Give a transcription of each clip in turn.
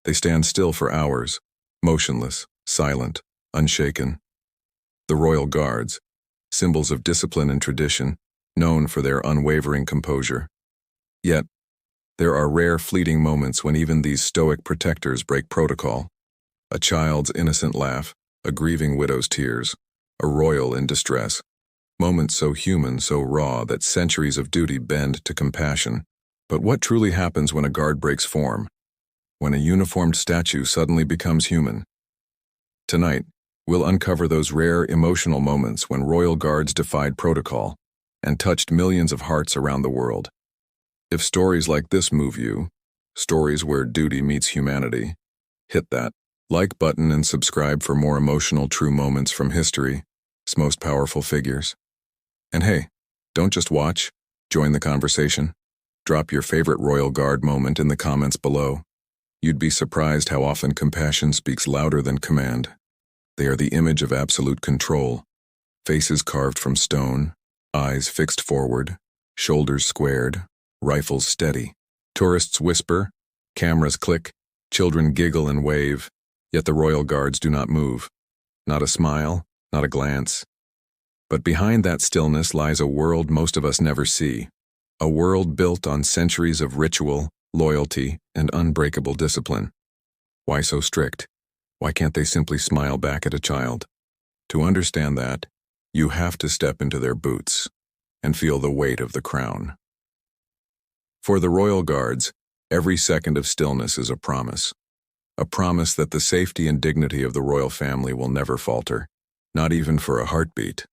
They stand still for hours, motionless, silent, unshaken. The royal guards, symbols of discipline and tradition, known for their unwavering composure. Yet, there are rare fleeting moments when even these stoic protectors break protocol. A child's innocent laugh, a grieving widow's tears, a royal in distress. Moments so human, so raw, that centuries of duty bend to compassion. But what truly happens when a guard breaks form? When a uniformed statue suddenly becomes human? Tonight, we'll uncover those rare emotional moments when royal guards defied protocol and touched millions of hearts around the world. If stories like this move you, stories where duty meets humanity, hit that like button and subscribe for more emotional true moments from history's most powerful figures. And hey, don't just watch, join the conversation. Drop your favorite royal guard moment in the comments below. You'd be surprised how often compassion speaks louder than command. They are the image of absolute control, faces carved from stone, eyes fixed forward, shoulders squared, rifles steady. Tourists whisper, cameras click, children giggle and wave, yet the royal guards do not move. Not a smile, not a glance. But behind that stillness lies a world most of us never see. A world built on centuries of ritual, loyalty, and unbreakable discipline. Why so strict? Why can't they simply smile back at a child? To understand that, you have to step into their boots and feel the weight of the crown. For the royal guards, every second of stillness is a promise that the safety and dignity of the royal family will never falter, not even for a heartbeat.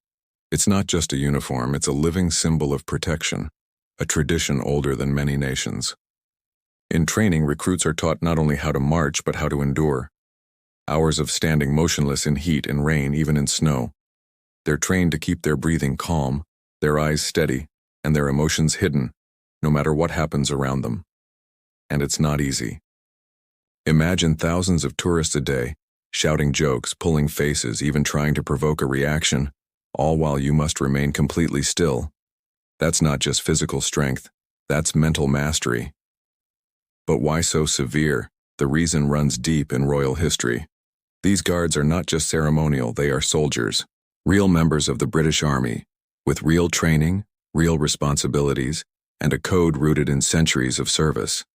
It's not just a uniform, it's a living symbol of protection, a tradition older than many nations. In training, recruits are taught not only how to march, but how to endure. Hours of standing motionless in heat and rain, even in snow. They're trained to keep their breathing calm, their eyes steady, and their emotions hidden, no matter what happens around them. And it's not easy. Imagine thousands of tourists a day, shouting jokes, pulling faces, even trying to provoke a reaction, all while you must remain completely still. That's not just physical strength, that's mental mastery. But why so severe? The reason runs deep in royal history. These guards are not just ceremonial, they are soldiers, real members of the British Army, with real training, real responsibilities, and a code rooted in centuries of service.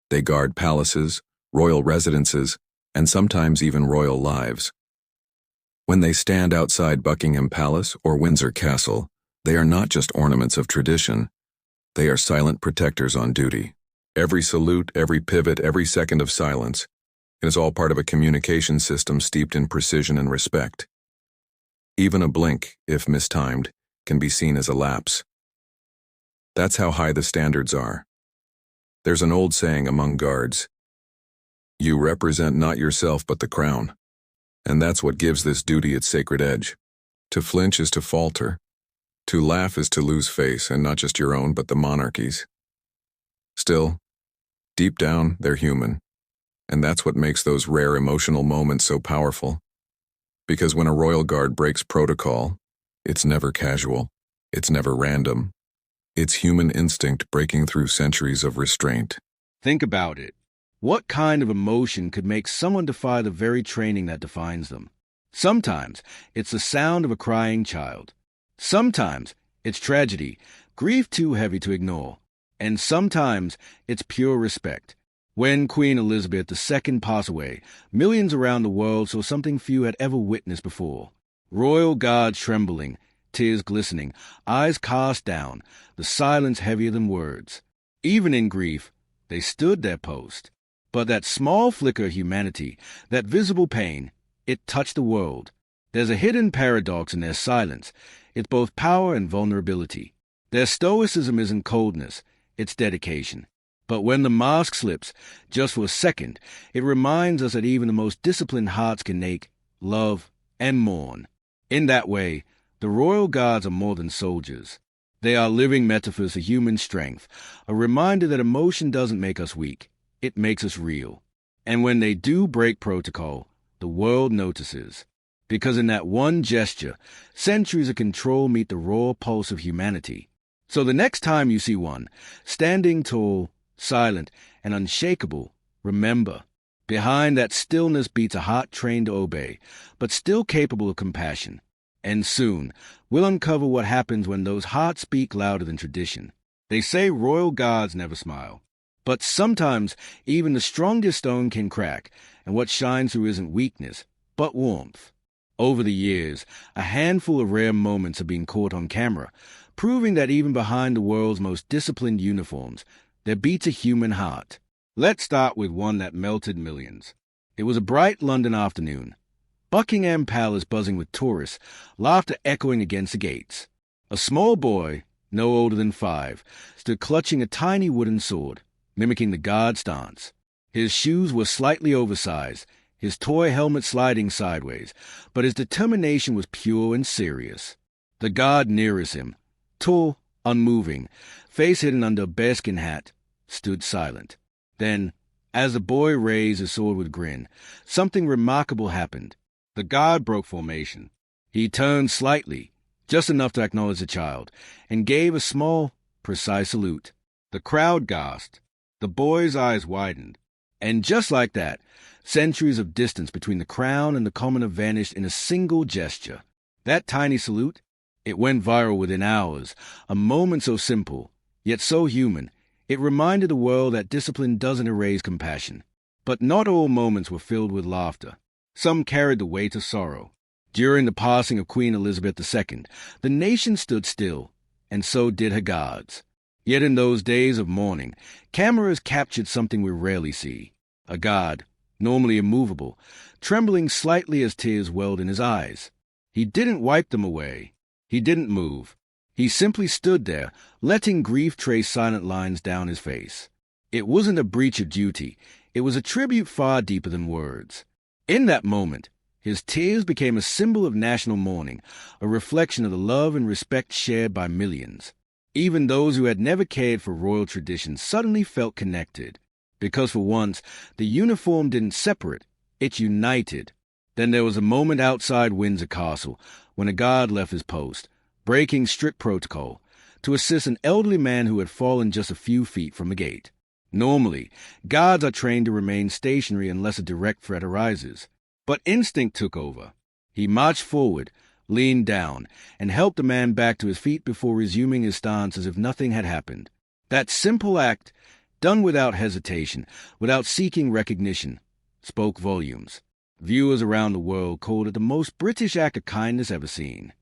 They guard palaces, royal residences, and sometimes even royal lives. When they stand outside Buckingham Palace or Windsor Castle, they are not just ornaments of tradition. They are silent protectors on duty. Every salute, every pivot, every second of silence, it is all part of a communication system steeped in precision and respect. Even a blink, if mistimed, can be seen as a lapse. That's how high the standards are. There's an old saying among guards, "You represent not yourself but the crown." And that's what gives this duty its sacred edge. To flinch is to falter. To laugh is to lose face, and not just your own, but the monarchy's. Still, deep down, they're human. And that's what makes those rare emotional moments so powerful. Because when a royal guard breaks protocol, it's never casual. It's never random. It's human instinct breaking through centuries of restraint. Think about it. What kind of emotion could make someone defy the very training that defines them? Sometimes it's the sound of a crying child. Sometimes it's tragedy, grief too heavy to ignore. And sometimes it's pure respect. When Queen Elizabeth II passed away, millions around the world saw something few had ever witnessed before. Royal guards trembling, tears glistening, eyes cast down, the silence heavier than words. Even in grief, they stood their post. But that small flicker of humanity, that visible pain, it touched the world. There's a hidden paradox in their silence. It's both power and vulnerability. Their stoicism isn't coldness, it's dedication. But when the mask slips, just for a second, it reminds us that even the most disciplined hearts can ache, love, and mourn. In that way, the royal guards are more than soldiers. They are living metaphors for human strength, a reminder that emotion doesn't make us weak. It makes us real. And when they do break protocol, the world notices. Because in that one gesture, centuries of control meet the raw pulse of humanity. So the next time you see one, standing tall, silent, and unshakable, remember, Behind that stillness beats a heart trained to obey, but still capable of compassion. And soon, we'll uncover what happens when those hearts speak louder than tradition. They say royal guards never smile. But sometimes even the strongest stone can crack, and what shines through isn't weakness, but warmth. Over the years, a handful of rare moments have been caught on camera, proving that even behind the world's most disciplined uniforms, there beats a human heart. Let's start with one that melted millions. It was a bright London afternoon. Buckingham Palace buzzing with tourists, laughter echoing against the gates. A small boy, no older than 5, stood clutching a tiny wooden sword, mimicking the guard's stance. His shoes were slightly oversized, his toy helmet sliding sideways, but his determination was pure and serious. The guard nearest him, tall, unmoving, face hidden under a bearskin hat, stood silent. Then, as the boy raised his sword with a grin, something remarkable happened. The guard broke formation. He turned slightly, just enough to acknowledge the child, and gave a small, precise salute. The crowd gasped. The boy's eyes widened. And just like that, centuries of distance between the crown and the commoner vanished in a single gesture. That tiny salute, it went viral within hours, a moment so simple, yet so human. It reminded the world that discipline doesn't erase compassion. But not all moments were filled with laughter. Some carried the weight of sorrow. During the passing of Queen Elizabeth II, the nation stood still, and so did her guards. Yet in those days of mourning, cameras captured something we rarely see. A guard, normally immovable, trembling slightly as tears welled in his eyes. He didn't wipe them away. He didn't move. He simply stood there, letting grief trace silent lines down his face. It wasn't a breach of duty. It was a tribute far deeper than words. In that moment, his tears became a symbol of national mourning, a reflection of the love and respect shared by millions. Even those who had never cared for royal traditions suddenly felt connected, because for once, the uniform didn't separate, it united. Then there was a moment outside Windsor Castle when a guard left his post, breaking strict protocol, to assist an elderly man who had fallen just a few feet from the gate. Normally, guards are trained to remain stationary unless a direct threat arises. But instinct took over. He marched forward, leaned down, and helped the man back to his feet before resuming his stance as if nothing had happened. That simple act, done without hesitation, without seeking recognition, spoke volumes. Viewers around the world called it the most British act of kindness ever seen.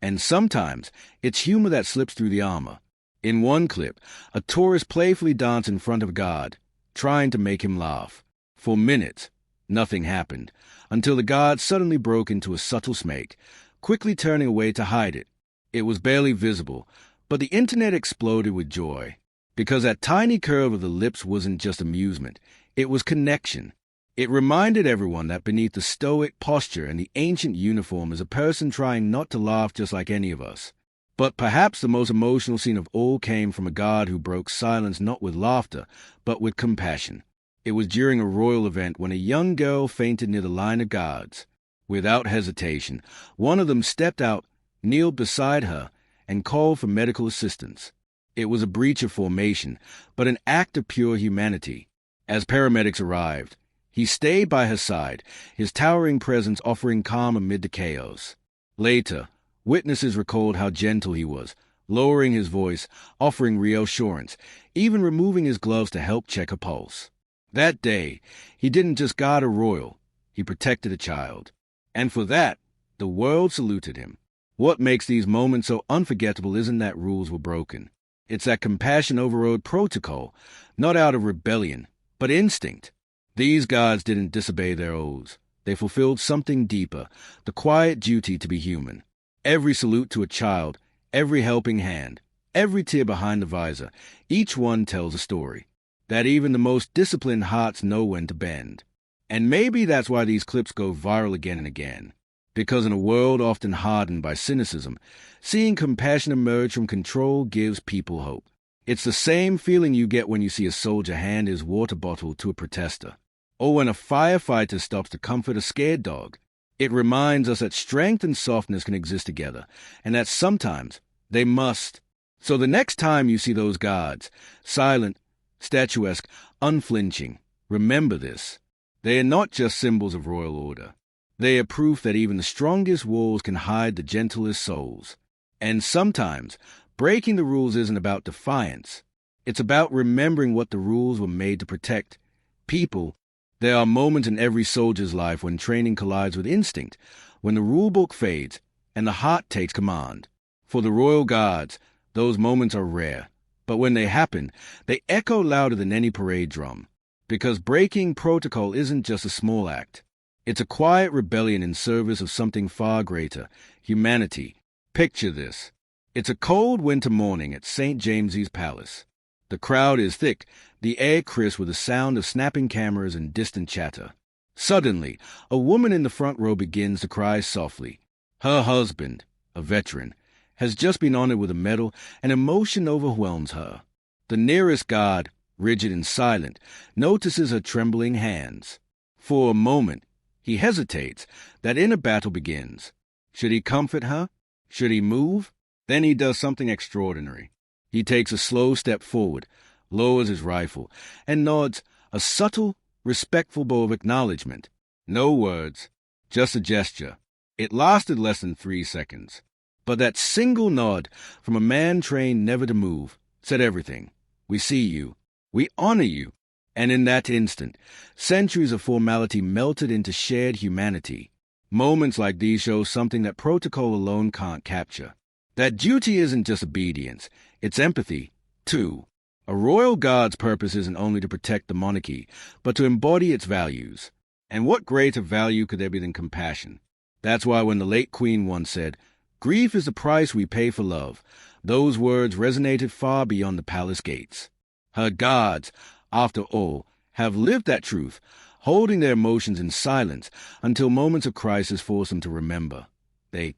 And sometimes, it's humor that slips through the armor. In one clip, a tourist playfully danced in front of a guard, trying to make him laugh. For minutes, nothing happened, until the guard suddenly broke into a subtle smirk, quickly turning away to hide it. It was barely visible, but the internet exploded with joy, because that tiny curve of the lips wasn't just amusement, it was connection. It reminded everyone that beneath the stoic posture and the ancient uniform is a person trying not to laugh just like any of us. But perhaps the most emotional scene of all came from a guard who broke silence not with laughter, but with compassion. It was during a royal event when a young girl fainted near the line of guards. Without hesitation, one of them stepped out, kneeled beside her, and called for medical assistance. It was a breach of formation, but an act of pure humanity. As paramedics arrived, he stayed by her side, his towering presence offering calm amid the chaos. Later, witnesses recalled how gentle he was, lowering his voice, offering reassurance, even removing his gloves to help check her pulse. That day, he didn't just guard a royal, he protected a child. And for that, the world saluted him. What makes these moments so unforgettable isn't that rules were broken. It's that compassion overrode protocol, not out of rebellion, but instinct. These guards didn't disobey their oaths. They fulfilled something deeper, the quiet duty to be human. Every salute to a child, every helping hand, every tear behind the visor, each one tells a story that even the most disciplined hearts know when to bend. And maybe that's why these clips go viral again and again. Because in a world often hardened by cynicism, seeing compassion emerge from control gives people hope. It's the same feeling you get when you see a soldier hand his water bottle to a protester, or when a firefighter stops to comfort a scared dog. It reminds us that strength and softness can exist together, and that sometimes they must. So the next time you see those guards, silent, statuesque, unflinching, remember this. They are not just symbols of royal order. They are proof that even the strongest walls can hide the gentlest souls. And sometimes, breaking the rules isn't about defiance. It's about remembering what the rules were made to protect. People, there are moments in every soldier's life when training collides with instinct, when the rulebook fades and the heart takes command. For the royal guards, those moments are rare. But when they happen, they echo louder than any parade drum. Because breaking protocol isn't just a small act. It's a quiet rebellion in service of something far greater, humanity. Picture this. It's a cold winter morning at St. James's Palace. The crowd is thick, the air crisp with the sound of snapping cameras and distant chatter. Suddenly, a woman in the front row begins to cry softly. Her husband, a veteran, has just been honored with a medal, and emotion overwhelms her. The nearest guard, rigid and silent, notices her trembling hands. For a moment, he hesitates. That inner battle begins. Should he comfort her? Should he move? Then he does something extraordinary. He takes a slow step forward, lowers his rifle, and nods, a subtle, respectful bow of acknowledgement. No words, just a gesture. It lasted less than 3 seconds. But that single nod from a man trained never to move said everything. We see you. We honor you. And in that instant, centuries of formality melted into shared humanity. Moments like these show something that protocol alone can't capture. That duty isn't just obedience, it's empathy, too. A royal guard's purpose isn't only to protect the monarchy, but to embody its values. And what greater value could there be than compassion? That's why when the late Queen once said, "Grief is the price we pay for love," those words resonated far beyond the palace gates. Her guards, after all, have lived that truth, holding their emotions in silence until moments of crisis force them to remember. They,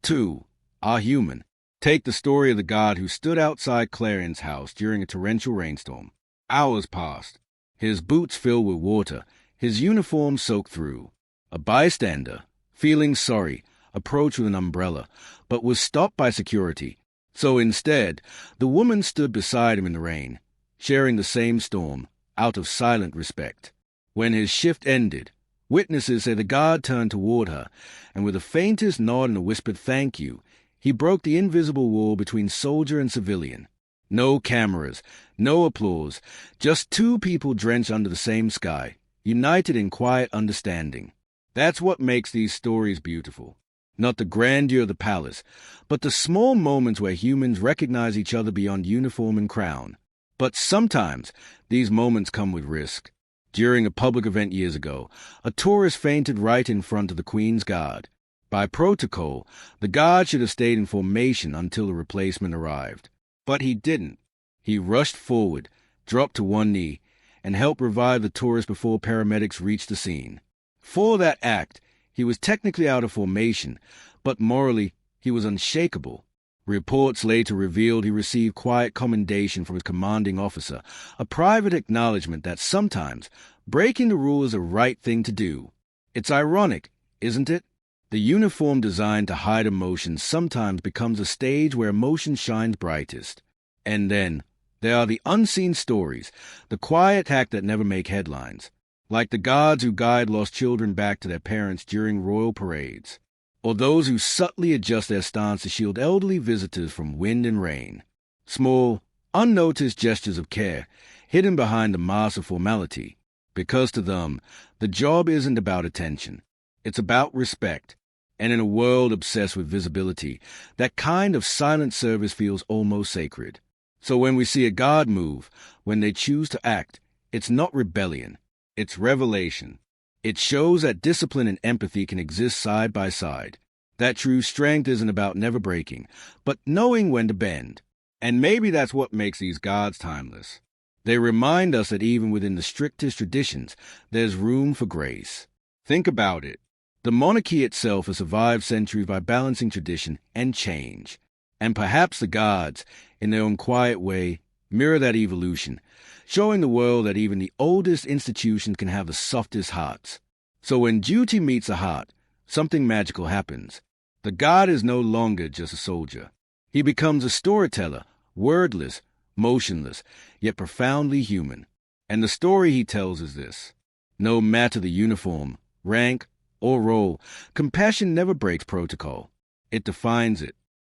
too, are human. Take the story of the guard who stood outside Clarion's house during a torrential rainstorm. Hours passed, his boots filled with water, his uniform soaked through. A bystander, feeling sorry, approached with an umbrella, but was stopped by security. So instead, the woman stood beside him in the rain, sharing the same storm, out of silent respect. When his shift ended, witnesses say the guard turned toward her, and with the faintest nod and a whispered "thank you," he broke the invisible wall between soldier and civilian. No cameras, no applause, just two people drenched under the same sky, united in quiet understanding. That's what makes these stories beautiful. Not the grandeur of the palace, but the small moments where humans recognize each other beyond uniform and crown. But sometimes these moments come with risk. During a public event years ago, a tourist fainted right in front of the Queen's Guard. By protocol, the guard should have stayed in formation until the replacement arrived. But he didn't. He rushed forward, dropped to one knee, and helped revive the tourist before paramedics reached the scene. For that act, he was technically out of formation, but morally, he was unshakable. Reports later revealed he received quiet commendation from his commanding officer, a private acknowledgement that sometimes breaking the rule is the right thing to do. It's ironic, isn't it? The uniform designed to hide emotion sometimes becomes a stage where emotion shines brightest. And then, there are the unseen stories, the quiet act that never make headlines, like the guards who guide lost children back to their parents during royal parades, or those who subtly adjust their stance to shield elderly visitors from wind and rain. Small, unnoticed gestures of care, hidden behind the mask of formality, because to them, the job isn't about attention. It's about respect. And in a world obsessed with visibility, that kind of silent service feels almost sacred. So when we see a guard move, when they choose to act, it's not rebellion, it's revelation. It shows that discipline and empathy can exist side by side. That true strength isn't about never breaking, but knowing when to bend. And maybe that's what makes these guards timeless. They remind us that even within the strictest traditions, there's room for grace. Think about it. The monarchy itself has survived centuries by balancing tradition and change. And perhaps the guards, in their own quiet way, mirror that evolution, showing the world that even the oldest institutions can have the softest hearts. So when duty meets the heart, something magical happens. The guard is no longer just a soldier. He becomes a storyteller, wordless, motionless, yet profoundly human. And the story he tells is this: No matter the uniform, rank, or role, compassion never breaks protocol. It defines it.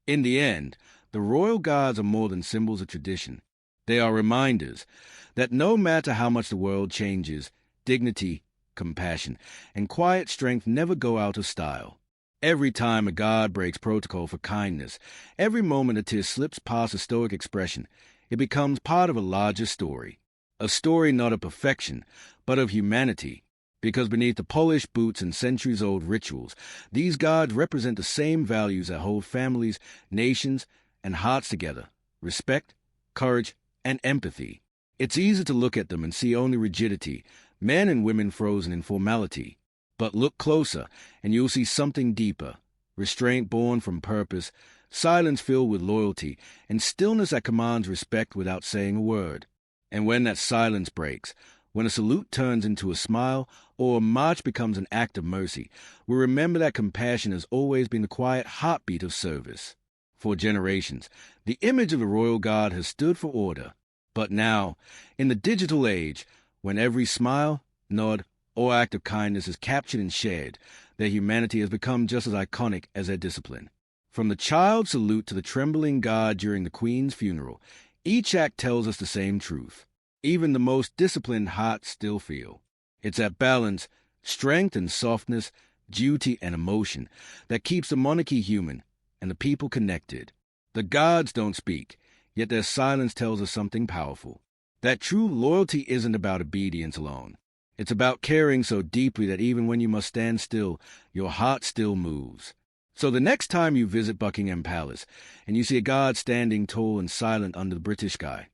In the end, the royal guards are more than symbols of tradition. They are reminders that no matter how much the world changes, dignity, compassion, and quiet strength never go out of style. Every time a guard breaks protocol for kindness, every moment a tear slips past a stoic expression, it becomes part of a larger story. A story not of perfection, but of humanity. Because beneath the polished boots and centuries-old rituals, these guards represent the same values that hold families, nations, and hearts together: respect, courage, and empathy. It's easy to look at them and see only rigidity, men and women frozen in formality. But look closer, and you'll see something deeper: restraint born from purpose, silence filled with loyalty, and stillness that commands respect without saying a word. And when that silence breaks, when a salute turns into a smile or a march becomes an act of mercy, we remember that compassion has always been the quiet heartbeat of service. For generations, the image of the royal guard has stood for order. But now, in the digital age, when every smile, nod, or act of kindness is captured and shared, their humanity has become just as iconic as their discipline. From the child salute to the trembling guard during the Queen's funeral, each act tells us the same truth. Even the most disciplined hearts still feel. It's that balance, strength and softness, duty and emotion, that keeps the monarchy human and the people connected. The guards don't speak, yet their silence tells us something powerful. That true loyalty isn't about obedience alone. It's about caring so deeply that even when you must stand still, your heart still moves. So the next time you visit Buckingham Palace and you see a guard standing tall and silent under the British sky,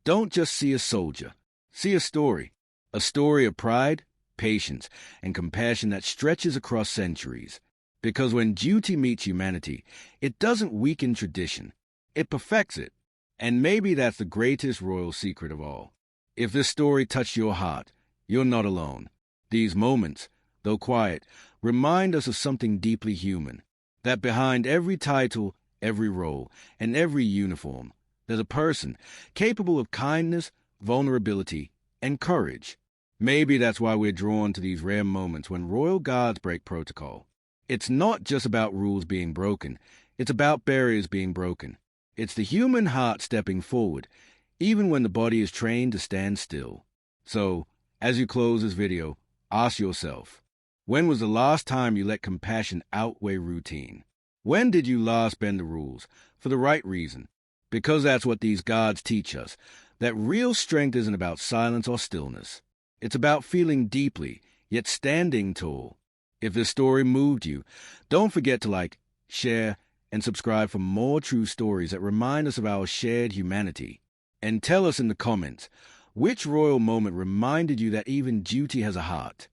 don't just see a soldier. See a story of pride, patience, and compassion that stretches across centuries. Because when duty meets humanity, it doesn't weaken tradition. It perfects it. And maybe that's the greatest royal secret of all. If this story touched your heart, you're not alone. These moments, though quiet, remind us of something deeply human. That behind every title, every role, and every uniform, there's a person capable of kindness, vulnerability, and courage. Maybe that's why we're drawn to these rare moments when royal guards break protocol. It's not just about rules being broken. It's about barriers being broken. It's the human heart stepping forward, even when the body is trained to stand still. So, as you close this video, ask yourself, when was the last time you let compassion outweigh routine? When did you last bend the rules for the right reason? Because that's what these guards teach us, that real strength isn't about silence or stillness. It's about feeling deeply, yet standing tall. If this story moved you, don't forget to like, share, and subscribe for more true stories that remind us of our shared humanity. And tell us in the comments, which royal moment reminded you that even duty has a heart?